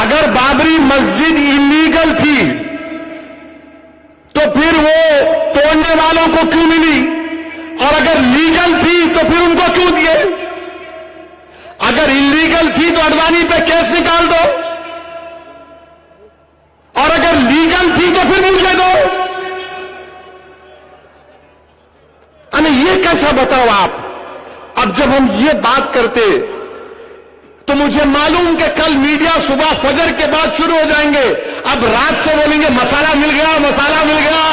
اگر بابری مسجد انلیگل تھی تو پھر وہ توڑنے والوں کو کیوں ملی؟ اور اگر لیگل تھی تو پھر ان کو کیوں دیے؟ اگر انلیگل تھی تو اڈوانی پہ کیس نکال دو، اور اگر لیگل تھی تو پھر مجھے دو۔ یہ کیسا بتاؤ آپ؟ اب جب ہم یہ بات کرتے تو مجھے معلوم کہ کل میڈیا صبح فجر کے بعد شروع ہو جائیں گے، اب رات سے بولیں گے مسالہ مل گیا، مسالہ مل گیا۔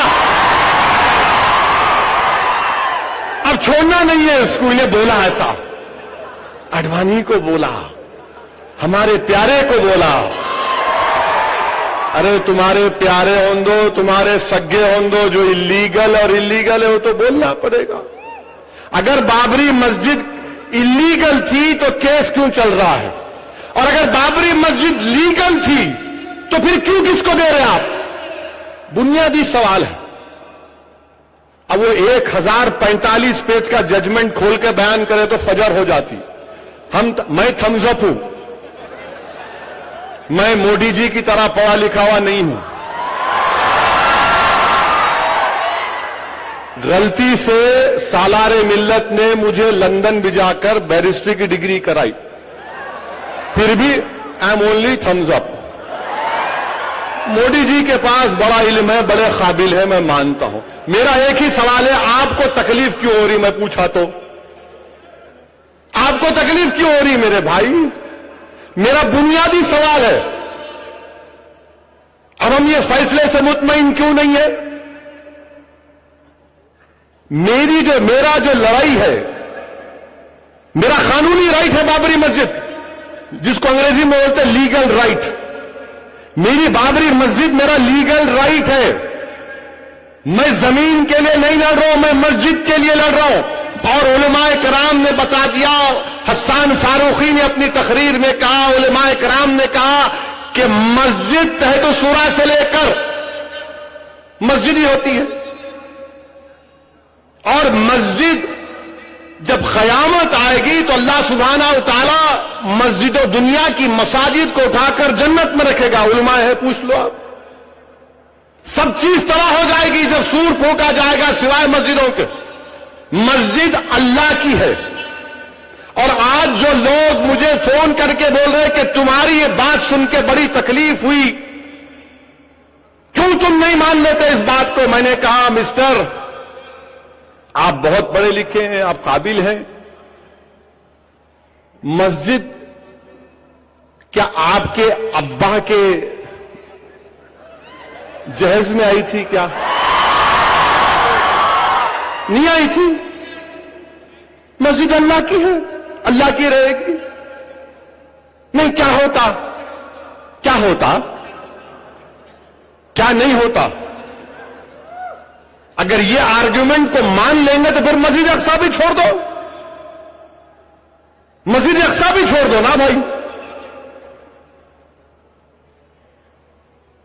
اب چھوڑنا نہیں ہے اس کو، انہیں بولا ایسا، اڈوانی کو بولا، ہمارے پیارے کو بولا۔ ارے تمہارے پیارے ہوں دو، تمہارے سگے ہوں دو، جو اللیگل اور اللیگل ہے وہ تو بولنا پڑے گا۔ اگر بابری مسجد اللیگل تھی تو کیس کیوں چل رہا ہے؟ اور اگر بابری مسجد لیگل تھی تو پھر کیوں کس کو دے رہے آپ؟ بنیادی سوال ہے۔ اب وہ 1045 پیج کا ججمنٹ کھول کے بیان کرے تو فجر ہو جاتی۔ میں تھمز اپ ہوں، میں مودی جی کی طرح پڑھا لکھا ہوا نہیں ہوں۔ غلطی سے سالار ملت نے مجھے لندن بھیجا کر بیرسٹری کی ڈگری کرائی، پھر بھی آئی ایم اونلی تھمز اپ۔ مودی جی کے پاس بڑا علم ہے، بڑے قابل ہے، میں مانتا ہوں۔ میرا ایک ہی سوال ہے، آپ کو تکلیف کیوں ہو رہی؟ میں پوچھا تو آپ کو تکلیف کیوں ہو رہی میرے بھائی؟ میرا بنیادی سوال ہے۔ اب ہم یہ فیصلے سے مطمئن کیوں نہیں ہے؟ میرا جو لڑائی ہے، میرا قانونی رائٹ ہے بابری مسجد، جس کو انگریزی میں بولتے ہیں لیگل رائٹ۔ میری بابری مسجد میرا لیگل رائٹ ہے۔ میں زمین کے لیے نہیں لڑ رہا ہوں، میں مسجد کے لیے لڑ رہا ہوں۔ اور علماء کرام نے بتا دیا، حسان فاروقی نے اپنی تقریر میں کہا، علماء کرام نے کہا کہ مسجد تحت شورا سے لے کر مسجد ہی ہوتی ہے، اور مسجد جب قیامت آئے گی تو اللہ سبحانہ و تعالی مسجد و دنیا کی مساجد کو اٹھا کر جنت میں رکھے گا۔ علماء ہے، پوچھ لو آپ۔ سب چیز تباہ ہو جائے گی جب سور پھونکا جائے گا سوائے مسجدوں کے۔ مسجد اللہ کی ہے۔ اور آج جو لوگ مجھے فون کر کے بول رہے کہ تمہاری یہ بات سن کے بڑی تکلیف ہوئی، کیوں تم نہیں مان لیتے اس بات کو؟ میں نے کہا مسٹر، آپ بہت پڑھے لکھے ہیں، آپ قابل ہیں۔ مسجد کیا آپ کے ابا کے جہیز میں آئی تھی؟ کیا نہیں آئی تھی؟ مسجد اللہ کی ہے، اللہ کی رہے گی۔ نہیں، کیا ہوتا؟ کیا ہوتا؟ کیا نہیں ہوتا؟ اگر یہ آرگیومنٹ کو مان لیں گے تو پھر مسجد اقصی بھی چھوڑ دو، مسجد اقصی بھی چھوڑ دو نا بھائی۔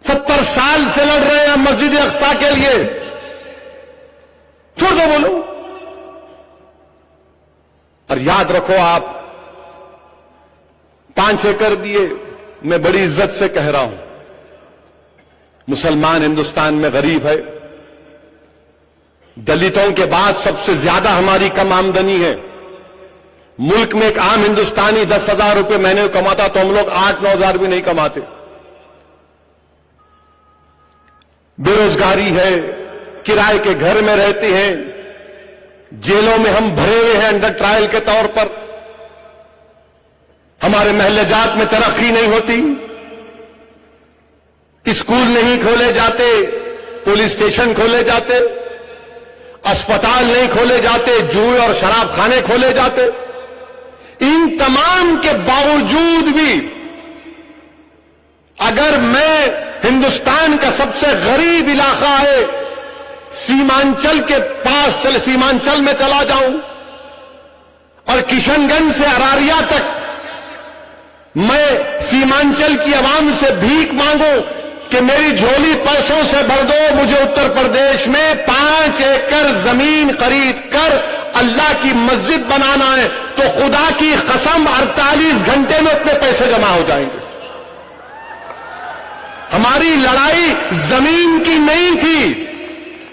70 سال سے لڑ رہے ہیں مسجد اقصی کے لیے، چھوڑ دو بولو۔ اور یاد رکھو، آپ 5 ایکڑ دیے، میں بڑی عزت سے کہہ رہا ہوں، مسلمان ہندوستان میں غریب ہے، دلتوں کے بعد سب سے زیادہ ہماری کم آمدنی ہے۔ ملک میں ایک عام ہندوستانی 10,000 روپے مہینے کو کماتا تو ہم لوگ 8-9 ہزار بھی نہیں کماتے۔ بے روزگاری ہے، کرائے کے گھر میں رہتے ہیں، جیلوں میں ہم بھرے ہوئے ہیں انڈر ٹرائل کے طور پر، ہمارے محلے جات میں ترقی نہیں ہوتی، اسکول نہیں کھولے جاتے، پولیس اسٹیشن کھولے جاتے، اسپتال نہیں کھولے جاتے، جوئے اور شراب خانے کھولے جاتے۔ ان تمام کے باوجود بھی اگر میں ہندوستان کا سب سے غریب علاقہ ہے سیمانچل کے پاس سیمانچل میں چلا جاؤں اور کشن گنج سے اراریا تک میں سیمانچل کی عوام سے بھیک مانگوں کہ میری جھولی پیسوں سے بھر دو، مجھے اتر پردیش میں 5 ایکڑ زمین خرید کر اللہ کی مسجد بنانا ہے، تو خدا کی قسم 48 گھنٹے میں اتنے پیسے جمع ہو جائیں گے۔ ہماری لڑائی زمین کی نہیں تھی،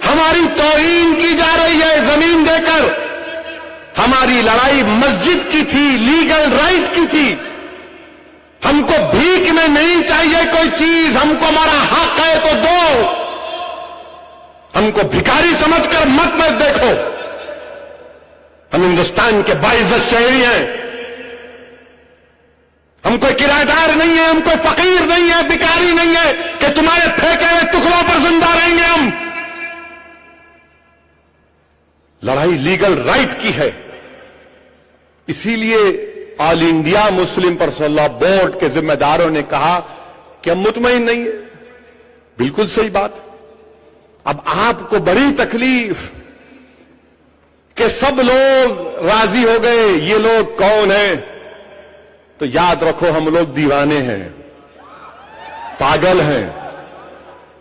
ہماری توہین کی جا رہی ہے زمین دے کر. ہماری لڑائی مسجد کی تھی، لیگل رائٹ کی تھی. ہم کو بھیک میں نہیں چاہیے کوئی چیز، ہم کو ہمارا حق ہے تو دو. ہم کو بھکاری سمجھ کر مت دیکھو. ہم ہندوستان کے باعزت شہری ہیں. ہم کوئی کرایہ دار نہیں ہے، ہم کوئی فقیر نہیں ہے، بھکاری نہیں ہے کہ تمہارے پھینکے ہوئے ٹکڑوں پر زندہ رہیں گے. ہم لڑائی لیگل رائٹ کی ہے. اسی لیے آل انڈیا مسلم پرسنل لا بورڈ کے ذمہ داروں نے کہا کہ ہم مطمئن نہیں ہیں. بالکل صحیح بات. اب آپ کو بڑی تکلیف کہ سب لوگ راضی ہو گئے. یہ لوگ کون ہیں؟ تو یاد رکھو ہم لوگ دیوانے ہیں، پاگل ہیں.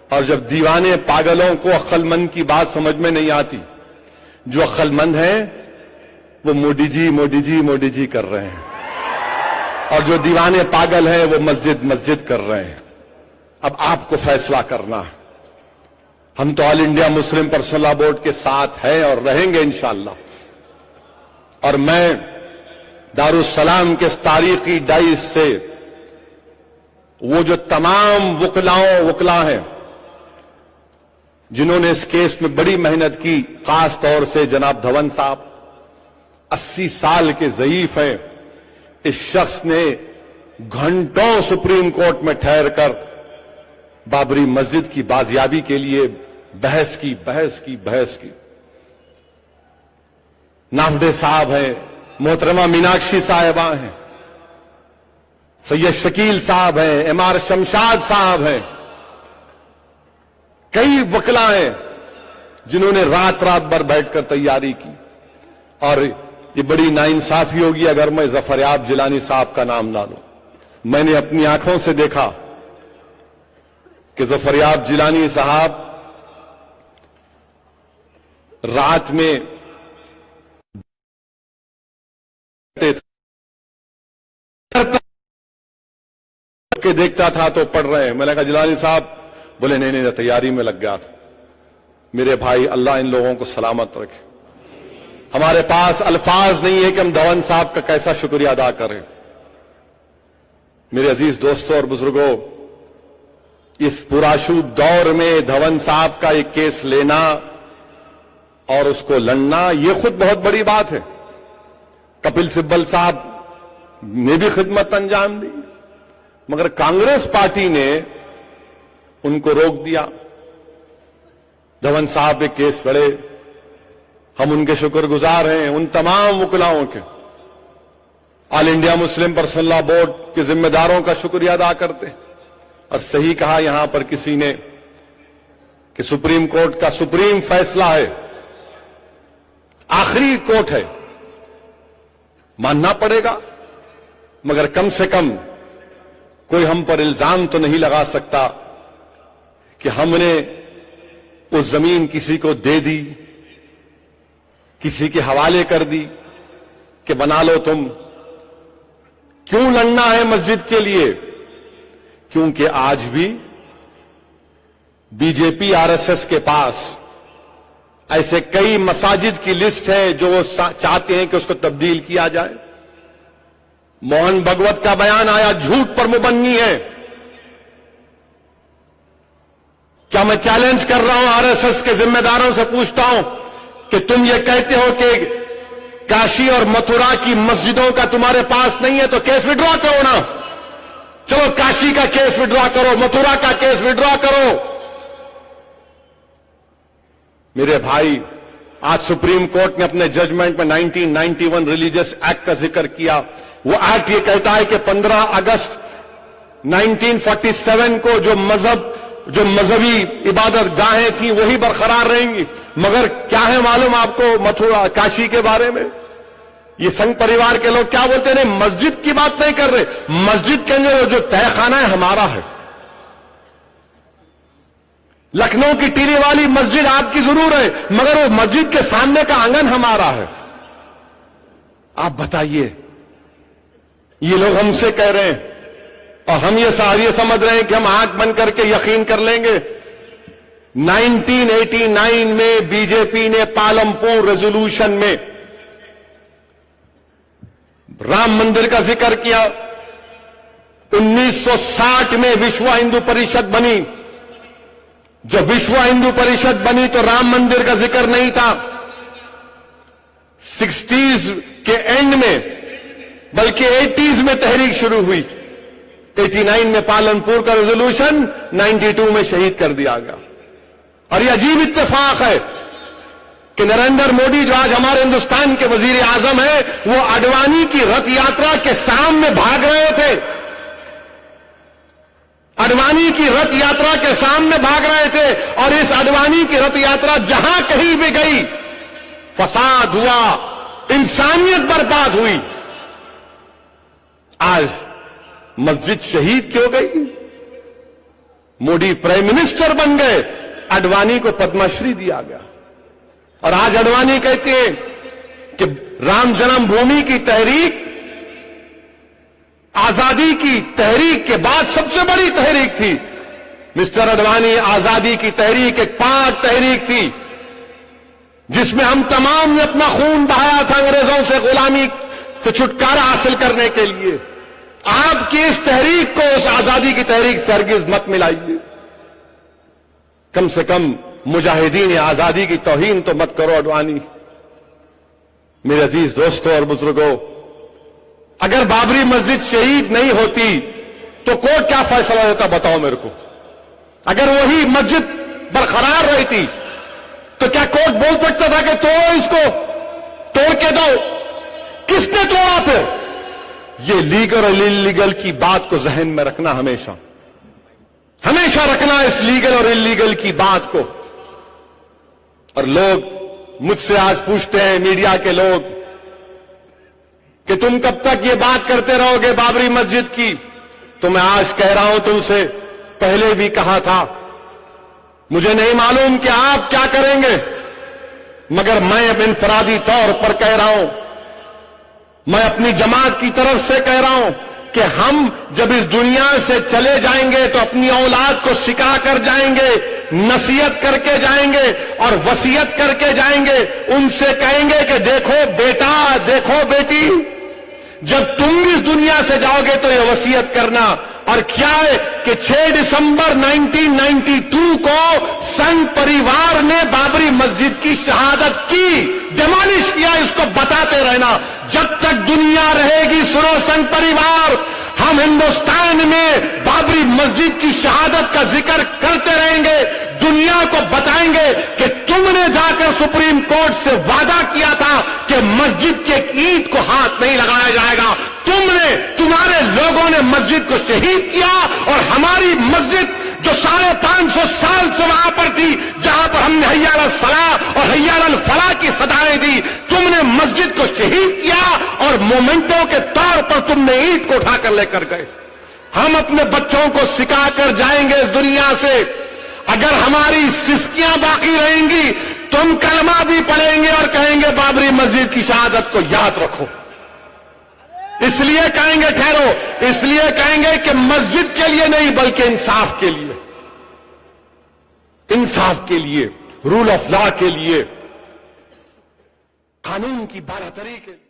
اور جب دیوانے پاگلوں کو عقل مند کی بات سمجھ میں نہیں آتی، جو عقل مند ہیں وہ موڈی جی موڈی جی موڈی جی کر رہے ہیں، اور جو دیوانے پاگل ہیں وہ مسجد مسجد کر رہے ہیں. اب آپ کو فیصلہ کرنا ہے. ہم تو آل انڈیا مسلم پرسنل لا بورڈ کے ساتھ ہیں اور رہیں گے انشاءاللہ. اور میں دارالسلام کے اس تاریخی ڈائز سے وہ جو تمام وکلا ہیں جنہوں نے اس کیس میں بڑی محنت کی، خاص طور سے جناب دھون صاحب 80 سال کے ضعیف ہیں. اس شخص نے گھنٹوں سپریم کورٹ میں ٹھہر کر بابری مسجد کی بازیابی کے لیے بحث کی. نافڈے صاحب ہیں، محترمہ میناکشی صاحبہ ہیں، سید شکیل صاحب ہیں، ایم آر شمشاد صاحب ہیں. کئی وکلا ہیں جنہوں نے رات بھر بیٹھ کر تیاری کی. اور یہ بڑی ناانصافی ہوگی اگر میں ظفریاب جیلانی صاحب کا نام نہ لوں. میں نے اپنی آنکھوں سے دیکھا کہ ظفریاب جیلانی صاحب رات میں کے دیکھتا تھا تو پڑھ رہے ہیں. میں نے کہا جیلانی صاحب، بولے نہیں تیاری میں لگ گیا تھا. میرے بھائی، اللہ ان لوگوں کو سلامت رکھے. ہمارے پاس الفاظ نہیں ہے کہ ہم دھون صاحب کا کیسا شکریہ ادا کریں. میرے عزیز دوستوں اور بزرگوں، اس پرآشوب دور میں دھون صاحب کا ایک کیس لینا اور اس کو لڑنا یہ خود بہت بڑی بات ہے. کپل سبل صاحب نے بھی خدمت انجام دی، مگر کانگریس پارٹی نے ان کو روک دیا. دھون صاحب ایک کیس لڑے. ہم ان کے شکر گزار ہیں، ان تمام وکلاؤں کے. آل انڈیا مسلم پرسنل لا بورڈ کے ذمہ داروں کا شکریہ ادا کرتے. اور صحیح کہا یہاں پر کسی نے کہ سپریم کورٹ کا سپریم فیصلہ ہے، آخری کورٹ ہے، ماننا پڑے گا. مگر کم سے کم کوئی ہم پر الزام تو نہیں لگا سکتا کہ ہم نے وہ زمین کسی کو دے دی، کسی کے حوالے کر دی کہ بنا لو تم. کیوں لڑنا ہے مسجد کے لیے؟ کیونکہ آج بھی B J P R S S کے پاس ایسے کئی مساجد کی لسٹ ہے جو وہ چاہتے ہیں کہ اس کو تبدیل کیا جائے. موہن بھگوت کا بیان آیا جھوٹ پر مبنی ہے. کیا میں چیلنج کر رہا ہوں آر ایس ایس کے ذمہ داروں سے پوچھتا ہوں کہ تم یہ کہتے ہو کہ کاشی اور متھرا کی مسجدوں کا تمہارے پاس نہیں ہے تو کیس وڈرا کرو نا. چلو کاشی کا کیس وڈرا کرو، متھرا کا کیس وڈرا کرو. میرے بھائی، آج سپریم کورٹ نے اپنے ججمنٹ میں 1991 ریلیجس ایکٹ کا ذکر کیا. وہ ایکٹ یہ کہتا ہے کہ 15 اگست 1947 کو جو مذہبی عبادت گاہیں تھیں وہی برقرار رہیں گی. مگر کیا ہے معلوم آپ کو متھرا کاشی کے بارے میں؟ یہ سنگھ پریوار کے لوگ کیا بولتے ہیں؟ مسجد کی بات نہیں کر رہے. مسجد کے اندر جو تہہ خانہ ہے ہمارا ہے. لکھنؤ کی ٹیلی والی مسجد آپ کی ضرور ہے، مگر وہ مسجد کے سامنے کا آنگن ہمارا ہے. آپ بتائیے، یہ لوگ ہم سے کہہ رہے ہیں اور ہم یہ سمجھ رہے ہیں کہ ہم آنکھ بند کر کے یقین کر لیں گے. 1989 میں بی جے پی نے پالمپور ریزولوشن میں رام مندر کا ذکر کیا. 1960 میں وشو ہندو پریشد بنی. جب وشو ہندو پریشد بنی تو رام مندر کا ذکر نہیں تھا. 60s کے اینڈ میں بلکہ 80s میں تحریک شروع ہوئی. 89 میں پالنپور کا ریزولوشن 92 میں شہید کر دیا گیا. اور یہ عجیب اتفاق ہے کہ نریندر مودی جو آج ہمارے ہندوستان کے وزیر اعظم ہیں وہ اڈوانی کی رتھ یاترا کے سامنے بھاگ رہے تھے. اڈوانی کی رتھ یاترا کے سامنے بھاگ رہے تھے اور اس اڈوانی کی رتھ یاترا جہاں کہیں بھی گئی فساد ہوا, انسانیت برباد ہوئی. آج مسجد شہید کیوں گئی؟ مودی پرائم منسٹر بن گئے, اڈوانی کو پدم شری دیا گیا. اور آج اڈوانی کہتے ہیں کہ رام جنم بھومی کی تحریک آزادی کی تحریک کے بعد سب سے بڑی تحریک تھی. مسٹر اڈوانی, آزادی کی تحریک ایک پاک تحریک تھی جس میں ہم تمام نے اپنا خون بہایا تھا انگریزوں سے غلامی سے چھٹکارا حاصل کرنے کے لیے. آپ کی اس تحریک کو اس آزادی کی تحریک سے ہرگز مت ملائیے. کم سے کم مجاہدین آزادی کی توہین تو مت کرو اڈوانی. میرے عزیز دوستوں اور بزرگوں, اگر بابری مسجد شہید نہیں ہوتی تو کورٹ کیا فیصلہ دیتا بتاؤ میرے کو؟ اگر وہی مسجد برقرار رہتی تو کیا کورٹ بول سکتا تھا کہ توڑو اس کو, توڑ کے دو؟ کس نے توڑا پھر؟ یہ لیگل اور انلیگل کی بات کو ذہن میں رکھنا, ہمیشہ رکھنا اس لیگل اور انلیگل کی بات کو. اور لوگ مجھ سے آج پوچھتے ہیں, میڈیا کے لوگ, کہ تم کب تک یہ بات کرتے رہو گے بابری مسجد کی؟ تو میں آج کہہ رہا ہوں, تم سے پہلے بھی کہا تھا, مجھے نہیں معلوم کہ آپ کیا کریں گے, مگر میں اب انفرادی طور پر کہہ رہا ہوں, میں اپنی جماعت کی طرف سے کہہ رہا ہوں کہ ہم جب اس دنیا سے چلے جائیں گے تو اپنی اولاد کو سکھا کر جائیں گے, نصیحت کر کے جائیں گے اور وصیت کر کے جائیں گے. ان سے کہیں گے کہ دیکھو بیٹا, دیکھو بیٹی, جب تم بھی اس دنیا سے جاؤ گے تو یہ وصیت کرنا. اور کیا ہے کہ 6 دسمبر 1992 کو سنگھ پریوار نے بابری مسجد کی شہادت کی, ڈیمالش کیا, اس کو بتاتے رہنا. جب تک دنیا رہے گی سنو سنگھ پریوار, ہم ہندوستان میں بابری مسجد کی شہادت کا ذکر کرتے رہیں گے. دنیا کو بتائیں گے کہ تم نے جا کر سپریم کورٹ سے وعدہ کیا تھا کہ مسجد کے اینٹ کو ہاتھ نہیں لگایا جائے گا. تمہارے لوگوں نے مسجد کو شہید کیا اور ہماری مسجد جو 550 سال سے وہاں پر تھی, جہاں پر ہم نے حی علی الصلاۃ اور حی علی الفلاح کی صدائیں دی, تم نے مسجد کو شہید کیا اور مومنٹوں کے طور پر تم نے اینٹ کو اٹھا کر لے کر گئے. ہم اپنے بچوں کو سکھا کر جائیں گے اس دنیا سے. اگر ہماری سسکیاں باقی رہیں گی تو ہم کلمہ بھی پڑھیں گے اور کہیں گے بابری مسجد کی شہادت کو یاد رکھو. اس لیے کہیں گے, ٹھہرو, اس لیے کہیں گے کہ مسجد کے لیے نہیں بلکہ انصاف کے لیے, انصاف کے لیے, رول آف لا کے لیے, قانون کی برابری کے لیے.